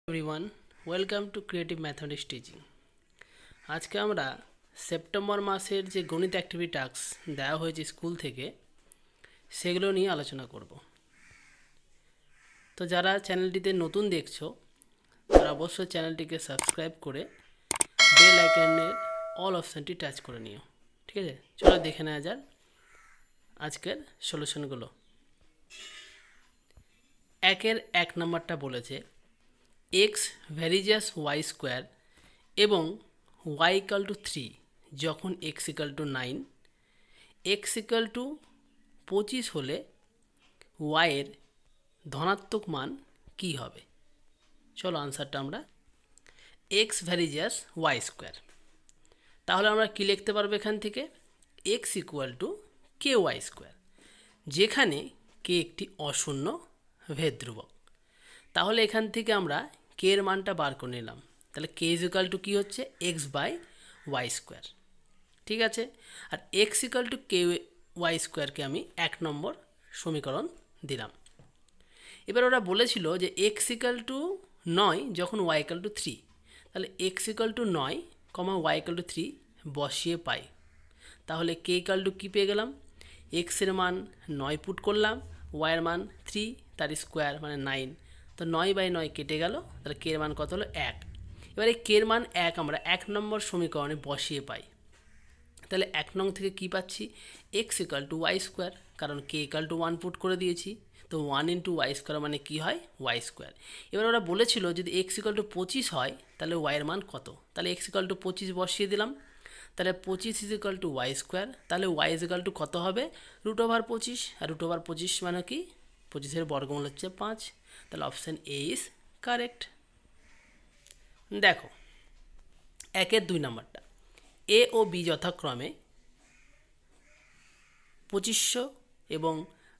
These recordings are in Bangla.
Everyone, welcome to creative mathematics teaching. আজকে আমরা সেপ্টেম্বর মাসের যে গণিত অ্যাক্টিভিটি টাস্ক দেওয়া হয়েছে স্কুল থেকে সেগুলো নিয়ে আলোচনা করব। তো যারা চ্যানেলটিতে নতুন দেখছো তারা অবশ্যই চ্যানেলটিকে সাবস্ক্রাইব করে বেল আইকনের অল অপশানটি টাচ করে নিও। ঠিক আছে, চলো দেখে নেওয়া যাক আজকের সলিউশনগুলো। এক নম্বরটা বলেছে এক্স ভ্যারিজাস ওয়াই স্কোয়ার এবং y ইকাল টু 3 যখন x equal to 9, x equal to 25 হলে y এর ধনাত্মক মান কি হবে? চলো আনসারটা আমরা x ভ্যারিজাস ওয়াই স্কোয়ার, তাহলে আমরা কি লিখতে পারবো এখান থেকে x equal to k y square, যেখানে কে একটি অশূন্য ভেদ ধ্রুবক। তাহলে এখান থেকে আমরা কে এর মানটা বার করে নিলাম, তাহলে কে ইজ ইকাল টু কী হচ্ছে এক্স বাই ওয়াই স্কোয়ার। ঠিক আছে, আর x equal to k y স্কোয়ারকে আমি 1 নম্বর সমীকরণ দিলাম। এবার ওরা বলেছিল যে এক্স ইকাল টু 9 যখন ওয়াই ইকাল টু 3, তাহলে x equal to 9 y equal to 3 বসিয়ে পাই। তাহলে কে ইকাল টু কী পেয়ে গেলাম, এক্সের মান 9 পুট করলাম, ওয়াইয়ের মান 3, তার স্কোয়ার মানে 9, তো 9/9 কেটে গেল, তাহলে কে এর মান কত হলো 1। এবার এই কে এর মান 1 আমরা 1 নম্বর সমীকরণে বসিয়ে পাই। তাহলে 1 নং থেকে কী পাচ্ছি, x equal to y square, কারণ কে ইকাল টু 1 পুট করে দিয়েছি, তো 1 ইন্টু ওয়াই স্কোয়ার মানে কী হয় ওয়াই স্কোয়ার। এবার ওরা বলেছিল যদি এক্স ইকাল টু 25 হয় তাহলে ওয়াইয়ের মান কত, তাহলে এক্স ইকাল টু 25 বসিয়ে দিলাম, তাহলে 25 is equal to y square, তাহলে ওয়াই ইজ ইকাল টু কত হবে √25, আর √25 মানে কি 25-এর বর্গমূল হচ্ছে 5, তাহলে অপশান এ ইজ কারেক্ট। দেখো 2 নম্বরটা, এ ও বি যথাক্রমে 2500 এবং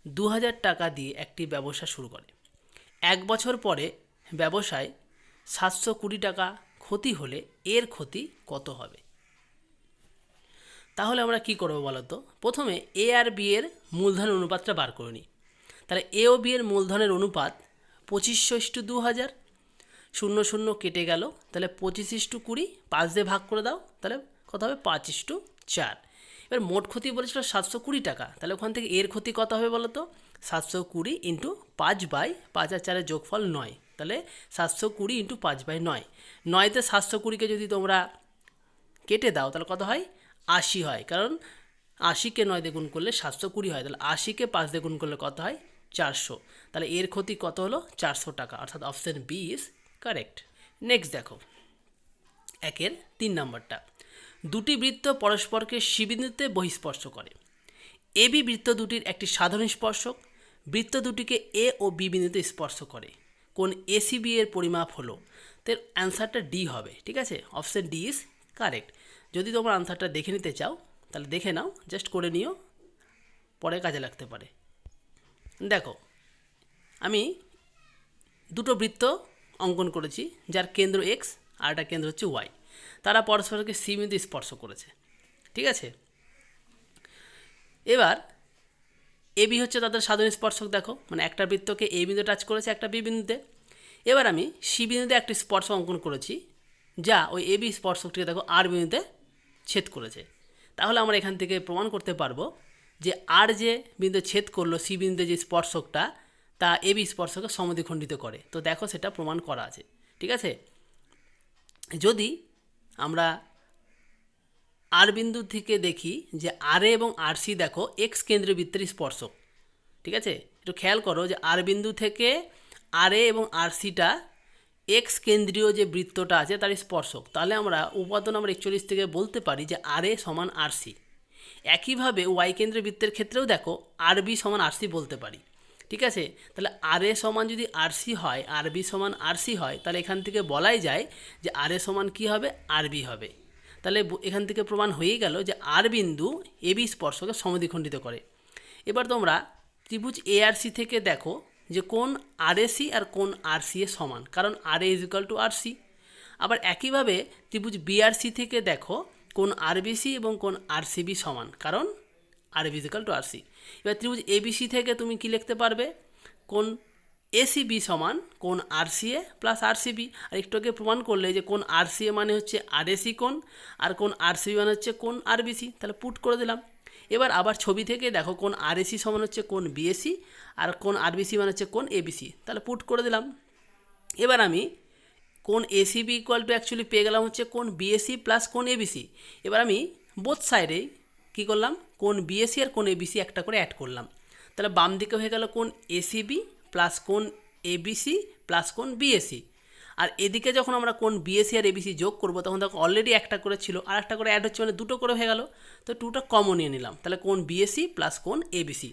2000 টাকা দিয়ে একটি ব্যবসা শুরু করে। 1 বছর পরে ব্যবসায় 720 টাকা ক্ষতি হলে এর ক্ষতি কত হবে? তাহলে আমরা কি করব বলো তো, প্রথমে এ আর বি এর মূলধনের অনুপাতটা বার করে নিই। তাহলে এ ও বি এর মূলধনের অনুপাত 2500/2000, 0 কেটে গেল, তাহলে 25/20 5 দিয়ে ভাগ করে দাও, তাহলে কত হবে 5/4। এবার মোট ক্ষতি বলেছিল 720 টাকা, তাহলে ওখান থেকে এর ক্ষতি কত হবে বলো তো, 720 ইন্টু 5/5 আর 4-এর যোগফল 9, তাহলে 720 ইন্টু 5/9, 9তে 720কে যদি তোমরা কেটে দাও তাহলে কত হয় 80 হয়, কারণ 80কে 9 দিয়ে গুণ করলে 720 হয়, তাহলে 80কে 5 দিয়ে গুণ করলে কত হয় 400, তাহলে এর ক্ষতি কত হলো 400 টাকা, অর্থাৎ option B is correct. Next দেখো 3 নম্বরটা, দুটি বৃত্ত পরস্পরকে শিবিন্দুতে বহিঃস্পর্শ করে। এ বি বৃত্ত দুটির একটি সাধারণ স্পর্শক বৃত্ত দুটিকে এ ও বি বিন্দুতে স্পর্শ করে, কোন এসিবি এর পরিমাপ হলো, তো অ্যান্সারটা ডি হবে। ঠিক আছে, অপশান ডি ইজ কারেক্ট। যদি তোমরা আনসারটা দেখে নিতে চাও তাহলে দেখে নাও, জাস্ট করে নিও, পরে কাজে লাগতে পারে। দেখো আমি দুটো বৃত্ত অঙ্কন করেছি, যার কেন্দ্র এক্স আর একটা কেন্দ্র হচ্ছে ওয়াই, তারা পরস্পরকে সি বিন্দু স্পর্শ করেছে। ঠিক আছে, এবার এ বি হচ্ছে তাদের সাধারণ স্পর্শক, দেখো মানে একটা বৃত্তকে এ বিন্দু টাচ করেছে একটা বি বিন্দুতে। এবার আমি সি বিন্দুতে একটি স্পর্শ অঙ্কন করেছি যা ওই এ বি স্পর্শকটিকে দেখো আর বিন্দুতে ছেদ করেছে। তাহলে আমরা এখান থেকে প্রমাণ করতে পারবো যে আর যে বিন্দু ছেদ করলো সি বিন্দুতে যে স্পর্শকটা তা এ বি স্পর্শকে সমদ্বিখণ্ডিত করে। তো দেখো সেটা প্রমাণ করা আছে। ঠিক আছে, যদি আমরা আর বিন্দু থেকে দেখি যে আর এ এবং আর সি দেখো এক্স কেন্দ্রীয় বৃত্তের স্পর্শক। ঠিক আছে, একটু খেয়াল করো যে আর বিন্দু থেকে আর এ এবং আর সিটা এক্স কেন্দ্রীয় যে বৃত্তটা আছে তার স্পর্শক, তাহলে আমরা উপাদান নম্বর 41 থেকে বলতে পারি যে আর এ সমান আর সি। একইভাবে ওয়াই কেন্দ্রীয় বৃত্তের ক্ষেত্রেও দেখো আর বি সমান আর সি বলতে পারি। ঠিক আছে, তাহলে আর এ সমান যদি আর সি হয়, আর বি সমান আর সি হয়, তাহলে এখান থেকে বলাই যায় যে আর এ সমান কী হবে আর বি হবে। তাহলে এখান থেকে প্রমাণ হয়ে গেল যে আর বিন্দু এ বি স্পর্শকে সমদ্বিখণ্ডিত করে। এবার তোমরা ত্রিভুজ এ আর সি থেকে দেখো যে কোন আর এ সি আর কোন আর সি এ সমান, কারণ R A is equal to R C. আবার একইভাবে ত্রিভুজ বি আর সি থেকে দেখো কোন আর বি সি এবং কোন আর সি বি সমান, কারণ R B is equal to R C. এবার ত্রিভুজ এ বি সি থেকে তুমি কি লিখতে পারবে, কোন এসিবি সমান কোণ আরসিএ প্লাস আরসিবি। আর একটু আগে প্রমাণ করলে যে কোণ আরসিএ মানে হচ্ছে আরএসি কোণ, আর কোণ আরসিবি মানে হচ্ছে কোণ আরবিসি, তাহলে পুট করে দিলাম। এবার আবার ছবি থেকে দেখো কোণ আরএসি সমান হচ্ছে কোণ বিএসি, আর কোণ আরবিসি মানে হচ্ছে কোণ এবিসি, তাহলে পুট করে দিলাম। এবার আমি কোণ এসিবি ইকুয়াল টু অ্যাকচুয়ালি পেয়ে গেলাম হচ্ছে কোণ বিএসি প্লাস কোণ এবিসি। এবার আমি বোথ সাইডে কী করলাম, কোণ বিএসি আর কোণ এবিসি একটা করে অ্যাড করলাম, তাহলে বাম দিকে হয়ে গেল কোণ এসিবি প্লাস কোণ এবিসি প্লাস কোণ বিএসি। আর এদিকে যখন আমরা কোণ বিএসি আর এবিসি যোগ করবো তখন দেখো অলরেডি একটা করে ছিল, আর একটা করে অ্যাড হচ্ছে মানে দুটো করে হয়ে গেল, তো টুটা কমন নিয়ে নিলাম, তাহলে কোণ বিএসি প্লাস কোণ এবিসি।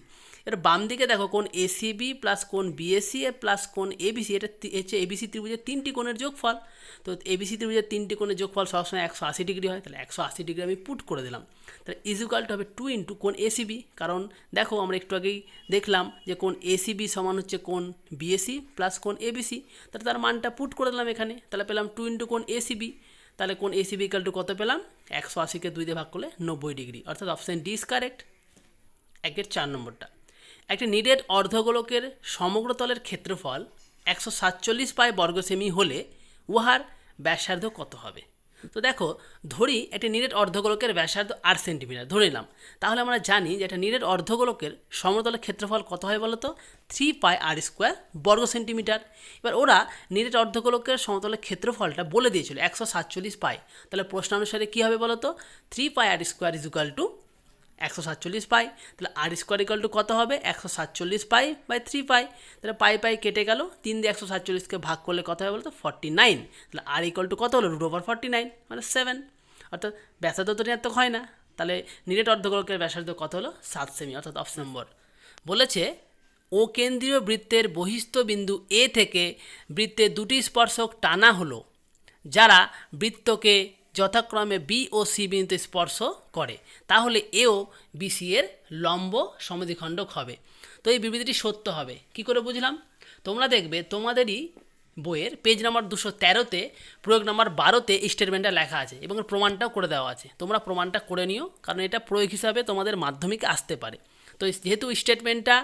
এর বাম দিকে দেখো কোণ এসিবি প্লাস কোণ বিএসি প্লাস কোণ এবিসি, এটা হচ্ছে এবিসি ত্রিভুজের তিনটি কোণের যোগফল। তো এবিসি ত্রিভুজের তিনটি কোণের যোগফল সবসময় 180 ডিগ্রি হয়, তাহলে 180 ডিগ্রি আমি পুট করে দিলাম। তাহলে ইজুকাল টু হবে 2 ইন্টু কোণ এসিবি, কারণ দেখো আমরা একটু আগেই দেখলাম যে কোণ এসিবি সমান হচ্ছে কোণ বিএসি প্লাস কোণ এবিসি, তাহলে তার মানটা পুট করে দিলাম এখানে, তাহলে পেলাম 2 ইন্টু কোণ এসিবি। তাহলে কোণ এসিবি ইকাল টু কত পেলাম, 180কে 2 দিয়ে ভাগ করলে 90 ডিগ্রি, অর্থাৎ অপশান ডি ইজ কারেক্ট। 4 নম্বরটা, একটি নিরেট অর্ধগোলকের সমগ্র তলের ক্ষেত্রফল 147 পাই বর্গ সেমি হলে উহার ব্যাসার্ধ কত হবে। তো দেখো ধরি একটি নিরেট অর্ধগোলকের ব্যাসার্ধ 8 সেন্টিমিটার ধরে নিলাম, তাহলে আমরা জানি যে একটা নিরেট অর্ধগোলকের সমতলের ক্ষেত্রফল কত হয় বলো তো, 3 পাই আর স্কোয়ার বর্গ সেন্টিমিটার। এবার ওরা নিরেট অর্ধগোলকের সমতলের ক্ষেত্রফলটা বলে দিয়েছিল 147 পাই, তাহলে প্রশ্নানুসারে কী হবে বলো তো, 3 পাই আর স্কোয়ার ইজ ইকুয়াল টু 147 পাই, তাহলে আর স্কোয়ার ইকুয়াল টু কত হবে, 147 পাই বাই 3 পাই, তাহলে পাই পাই কেটে গেল, 3 দিয়ে 147কে ভাগ করলে কত হবে বলতো 49, তাহলে আর ইকুয়াল টু কত হলো, √49 মানে 7, অর্থাৎ ব্যাসার্ধ তো ঋণাত্মক হয় না, তাহলে নিরেট অর্ধগোলকের ব্যাসার্ধ কত হলো 7 সেমি, অর্থাৎ অপশন নম্বর। বলেছে ও কেন্দ্রীয় বৃত্তের বহিস্থ বিন্দু এ থেকে বৃত্তের দুটি স্পর্শক টানা হলো যারা বৃত্তকে যথাক্রমে বি ও সি বিন্দুতে স্পর্শ করে, তাহলে এও বিসি এর লম্ব সমদ্বিখণ্ডক হবে। তো এই বিবৃতিটি সত্য হবে কি করে বুঝলাম, তোমরা দেখবে তোমাদেরই বইয়ের পেজ নাম্বার 213-তে প্রয়োগ নাম্বার 12-তে স্টেটমেন্টটা লেখা আছে এবং প্রমাণটাও করে দেওয়া আছে, তোমরা প্রমাণটা করে নিও, কারণ এটা প্রয়োগ হিসাবে তোমাদের মাধ্যমিকে আসতে পারে। তো যেহেতু স্টেটমেন্টটা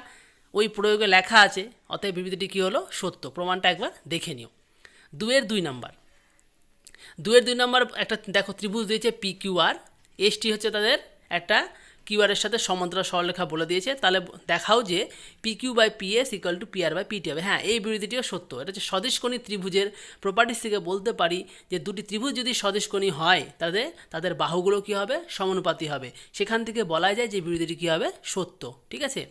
ওই প্রয়োগে লেখা আছে, অতএব বিবৃতিটি কী হলো, সত্য। প্রমাণটা একবার দেখে নিও। 2 নাম্বার, 2 নাম্বার একটা দেখো ত্রিভুজ দিয়েছে পি কিউ আর, এসটি হচ্ছে তাদের একটা কিউআরের সাথে সমান্তরাল সরলরেখা বলে দিয়েছে, তাহলে দেখাও যে P Q by P S equal to P R by PT হবে। হ্যাঁ, এই বিবৃতিটিও সত্য। এটা হচ্ছে সদিশকোণী ত্রিভুজের প্রপার্টিস থেকে বলতে পারি যে দুটি ত্রিভুজ যদি সদিশকোণী হয় তাদের বাহুগুলো কী হবে, সমানুপাতি হবে। সেখান থেকে বলা যায় যে বিবৃতিটি কী হবে, সত্য। ঠিক আছে,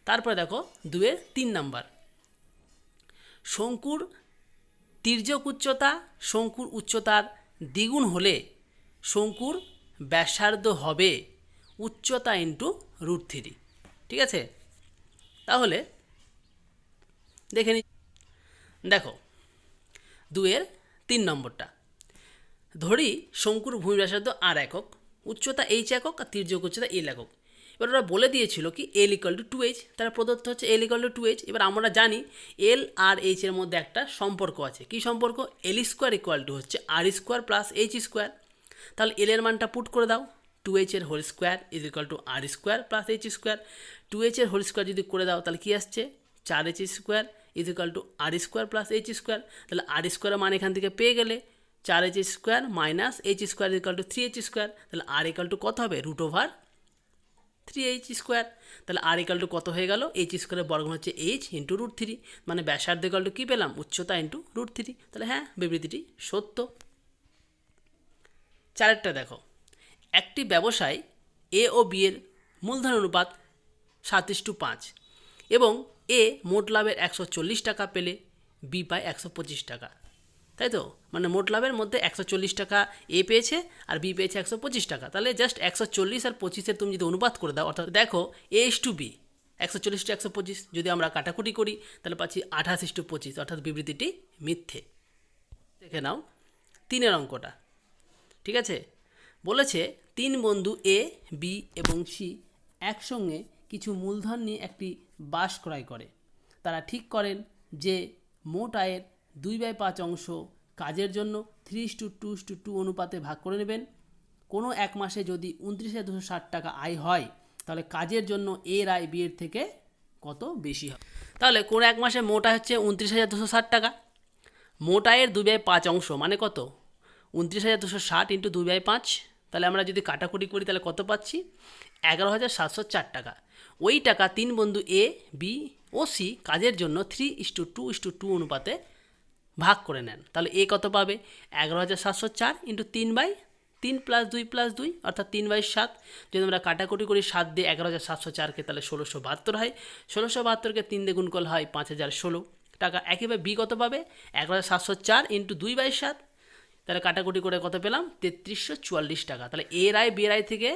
তারপরে দেখো 3 নাম্বার, শঙ্কুর তির্যক উচ্চতা শঙ্কুর উচ্চতার দ্বিগুণ হলে শঙ্কুর ব্যাসার্ধ হবে উচ্চতা ইন্টু √3। ঠিক আছে, তাহলে দেখে নি। দেখো 3 নম্বরটা, ধরি শঙ্কুর ভূমি ব্যাসার্ধ আর একক, উচ্চতা এইচ একক আর তির্যক উচ্চতা এল একক। এবার ওরা বলে দিয়েছিল কি এল ইকুয়াল টু 2h, তারা প্রদত্ত হচ্ছে এল ইকুয়াল টু 2h। এবার আমরা জানি এল আর এইচ এর মধ্যে একটা সম্পর্ক আছে, কি সম্পর্ক, এল স্কোয়ার ইকুয়াল টু হচ্ছে r square plus h square. তাহলে এল এর মানটা পুট করে দাও, 2h এর whole square is equal to r square plus h square. 2h এর হোল স্কোয়ার যদি করে দাও তাহলে কী আসছে, 4h square is equal to r square plus h square. তাহলে আর স্কোয়ারের মান এখান থেকে পেয়ে গেলে 4h square minus h square equal to 3h square. তাহলে আর ইকুয়াল টু কত হবে, √3h স্কোয়ার। তাহলে আর ইকুয়াল টু কত হয়ে গেল, এইচ স্কোয়ারের বর্গমূল হচ্ছে এইচ ইন্টু √3, মানে ব্যাসার্ধ ইকুয়াল টু কী পেলাম, উচ্চতা ইন্টু √3। তাহলে হ্যাঁ, বিবৃতিটি সত্য। 4টা দেখো, একটি ব্যবসায় এ ও বি এর মূলধন অনুপাত 7:5 এবং এ মোট লাভের 140 টাকা পেলে বি পায় 125 টাকা, তাই তো, মানে মোট লাভের মধ্যে 140 টাকা এ পেয়েছে আর বি পেয়েছে 125 টাকা। তাহলে জাস্ট 140 আর 25-এর তুমি যদি অনুপাত করে দাও, অর্থাৎ দেখো এ ইস টু বি 140 টু 125 যদি আমরা কাটাকুটি করি তাহলে পাচ্ছি 28:25, অর্থাৎ বিবৃতিটি মিথ্যে। দেখে নাও 3 অঙ্কটা। ঠিক আছে, বলেছে 3 বন্ধু এ বি এবং সি একসঙ্গে কিছু মূলধন নিয়ে একটি বাস ক্রয় করে। তারা ঠিক করেন যে মোট আয়ের 2/5 অংশ কাজের জন্য 3:2:2 অনুপাতে ভাগ করে নেবেন। কোনো এক মাসে যদি 29,260 টাকা আয় হয় তাহলে কাজের জন্য এর আয় বি এর থেকে কত বেশি হবে। তাহলে কোন এক মাসে মোট আয় হচ্ছে 29,260 টাকা। মোট আয়ের 2/5 অংশ মানে কত? 29,260 ইন্টু 2/5। তাহলে আমরা যদি কাটাকুটি করি তাহলে কত পাচ্ছি? 11,704 টাকা। ওই টাকা 3 বন্ধু এ, বি ও সি কাজের জন্য 3:2:2 অনুপাতে ভাগ করে নেন। তাহলে এ কত পাবে? 11,704 ইন্টু 3/3 + 2 অর্থাৎ 3/7। যদি আমরা কাটাকুটি করি 7 দিয়ে 11,704কে, তাহলে 1,672 হয়। 1,672কে 3 দিয়ে গুণ করলে হয় 5,016 টাকা। একইভাবে বি কত পাবে? 11,704 ইন্টু 2/7। তাহলে কাটাকুটি করে কত পেলাম? 3,344 টাকা। তাহলে এর আয় বিয়ের আয় থেকে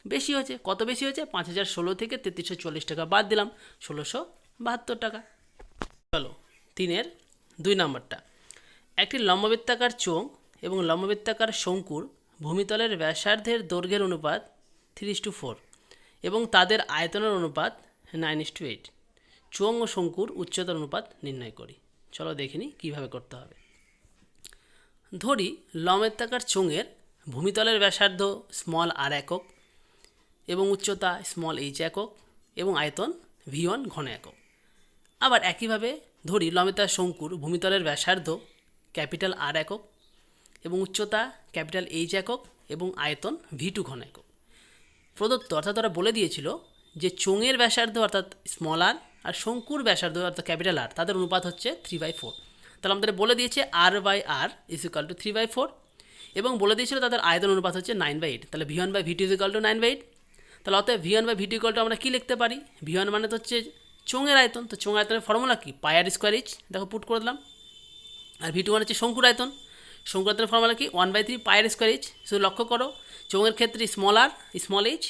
বেশি হয়েছে। কত বেশি হয়েছে? 5,016 থেকে 3,344 টাকা বাদ দিলাম, 1,672 টাকা। চলো 3-এর 2 নম্বরটা। একটি লম্ববৃত্তাকার চোঙ এবং লম্ববৃত্তাকার শঙ্কুর ভূমিতলের ব্যাসার্ধের দৈর্ঘ্যের অনুপাত 3:4 এবং তাদের আয়তনের অনুপাত 9:8। চোঙ ও শঙ্কুর উচ্চতার অনুপাত নির্ণয় করি। চলো দেখে নিই কীভাবে করতে হবে। ধরি লম্ববৃত্তাকার চোঙের ভূমিতলের ব্যাসার্ধ r একক এবং উচ্চতা h একক এবং আয়তন v1 ঘন একক। আবার একইভাবে ধরি লম্ববৃত্তাকার শঙ্কুর ভূমিতলের ব্যাসার্ধ R একক এবং উচ্চতা H একক এবং আয়তন v2 ঘন একক। প্রদত্ত অর্থাৎ ওরা বলে দিয়েছিল যে চোঙের ব্যাসার্ধ অর্থাৎ r আর শঙ্কুর ব্যাসার্ধ অর্থাৎ R তাদের অনুপাত হচ্ছে 3/4। তাহলে আমাদের বলে দিয়েছে r/r = 3/4 এবং বলে দিয়েছিল তাদের আয়তন অনুপাত হচ্ছে 9/8। তাহলে v1/v2 = 9/8। তাহলে অতএব v1/v2 আমরা কী লিখতে পারি? v1 মানে তো হচ্ছে চোঙের আয়তন। তো চোঙের আয়তনের ফর্মুলা কি? πr²h। দেখো পুট করে দিলাম। আর v2 মানে হচ্ছে শঙ্কুর আয়তন। শঙ্কুর আয়তনের ফর্মুলা কি? 1/3 πr²h। শুধু লক্ষ্য করো চোঙের ক্ষেত্রে r h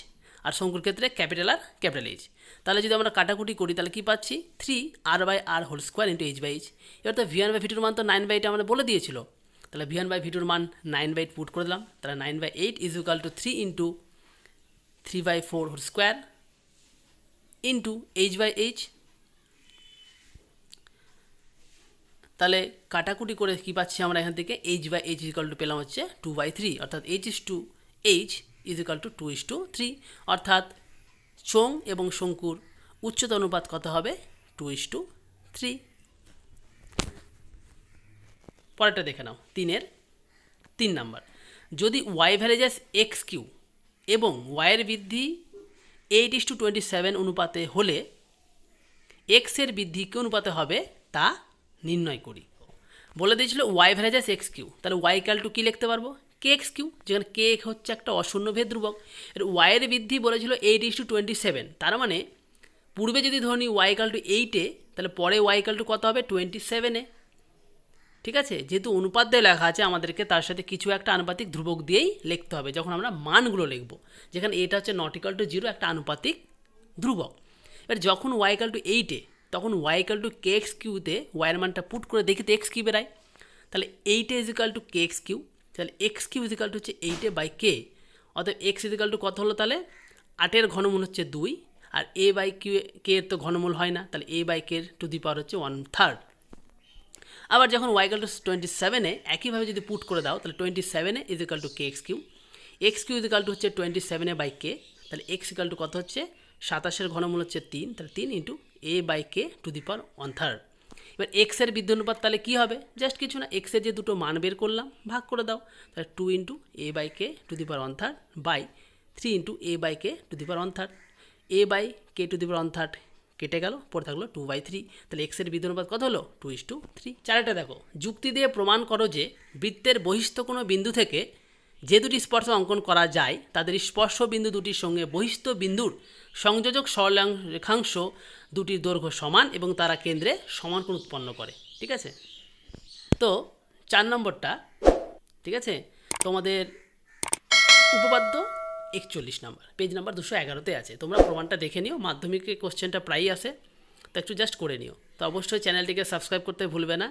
আর শঙ্কুর ক্ষেত্রে R H। তাহলে যদি আমরা কাটাকুটি করি তাহলে কি পাচ্ছি? 3r/r² × h/h। এবার তো v1/v2 মান তো 9/8 আমরা বলে দিয়েছিল। তাহলে v1/v2 মান 9/8 পুট করে দিলাম। তাহলে 9/8 = 3 × 3/4² ইন্টু h/h। তাহলে কাটাকুটি করে কী পাচ্ছি আমরা এখান থেকে? h/h পেলাম হচ্ছে 2/3 অর্থাৎ h = 2:3 অর্থাৎ চোঙ এবং শঙ্কুর উচ্চতা অনুপাত কত হবে? 2:3। পরেরটা দেখে নাও 3-এর 3 নাম্বার। যদি y ভ্যারিজাস x³ এবং y এর বৃদ্ধি 8:27 অনুপাতে হলে x এর বৃদ্ধি কী অনুপাতে হবে তা নির্ণয় করি। বলে দিয়েছিল y ভ্যারিজাস x³। তাহলে y = কী লিখতে পারবো? kx³, যেখানে k হচ্ছে একটা অশূন্যভেদ ধ্রুবক। এর y এর বৃদ্ধি বলেছিল 8:27। তার মানে পূর্বে যদি ধরি y = 8-এ, তাহলে পরে y = কত হবে? 27-এ। ঠিক আছে, যেহেতু অনুপাত দিয়ে লেখা আছে আমাদেরকে তার সাথে কিছু একটা আনুপাতিক ধ্রুবক দিয়েই লিখতে হবে যখন আমরা মানগুলো লিখব। যেখানে এটা হচ্ছে ≠ 0 একটা আনুপাতিক ধ্রুবক। এবার যখন y = 8-এ তখন y = kx³-তে y এর মানটা পুট করে দেখি তো x কী বেরায়। তাহলে 8 = kx³। তাহলে x³ হচ্ছে 8a/k। অতএব x কত হলো? তাহলে 8-এর ঘনমূল হচ্ছে 2 আর a/k এর তো ঘনমূল হয় না, তাহলে a/k টু দি পাওয়ার হচ্ছে 1/3। আবার যখন y = 27-এ একইভাবে যদি পুট করে দাও তাহলে 27-এ = kx³। x³ হচ্ছে 27a/k। তাহলে x কত হচ্ছে? 27-এর ঘনমূল হচ্ছে 3, তাহলে 3 × a/k টু দি পাওয়ার 1/3। এবার x এর বৃদ্ধি অনুপাত তাহলে কী হবে? জাস্ট কিছু না, x এর যে দুটো মান বের করলাম ভাগ করে দাও। তাহলে 2 × a/k to the power 1/3 by 3 × a/k to the power 1/3। a/k to the power 1/3 কেটে গেল, পরে থাকলো 2/3। তাহলে x এর বৃদ্ধি অনুপাত কত হলো? 2:3। চারটা দেখো, যুক্তি দিয়ে প্রমাণ করো যে বৃত্তের বহিস্থ কোনো বিন্দু থেকে যে দুটি স্পর্শ অঙ্কন করা যায় তাদের স্পর্শ বিন্দু দুটির সঙ্গে বহিস্থ বিন্দুর সংযোজক সরল রেখাংশ দুটির দৈর্ঘ্য সমান এবং তারা কেন্দ্রে সমান কোণ উৎপন্ন করে। ঠিক আছে, তো 4 নম্বরটা ঠিক আছে তোমাদের উপপাদ্য 41 নম্বর, পেজ নাম্বার 211-তে আছে। তোমরা প্রমাণটা দেখে নিও, মাধ্যমিকে কোশ্চেনটা প্রায়ই আসে, তো একটু জাস্ট করে নিও। তো অবশ্যই চ্যানেলটিকে সাবস্ক্রাইব করতে ভুলবে না।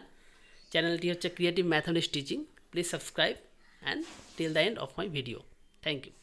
চ্যানেলটি হচ্ছে creative mathematics teaching. Please subscribe and till the end of my video. Thank you.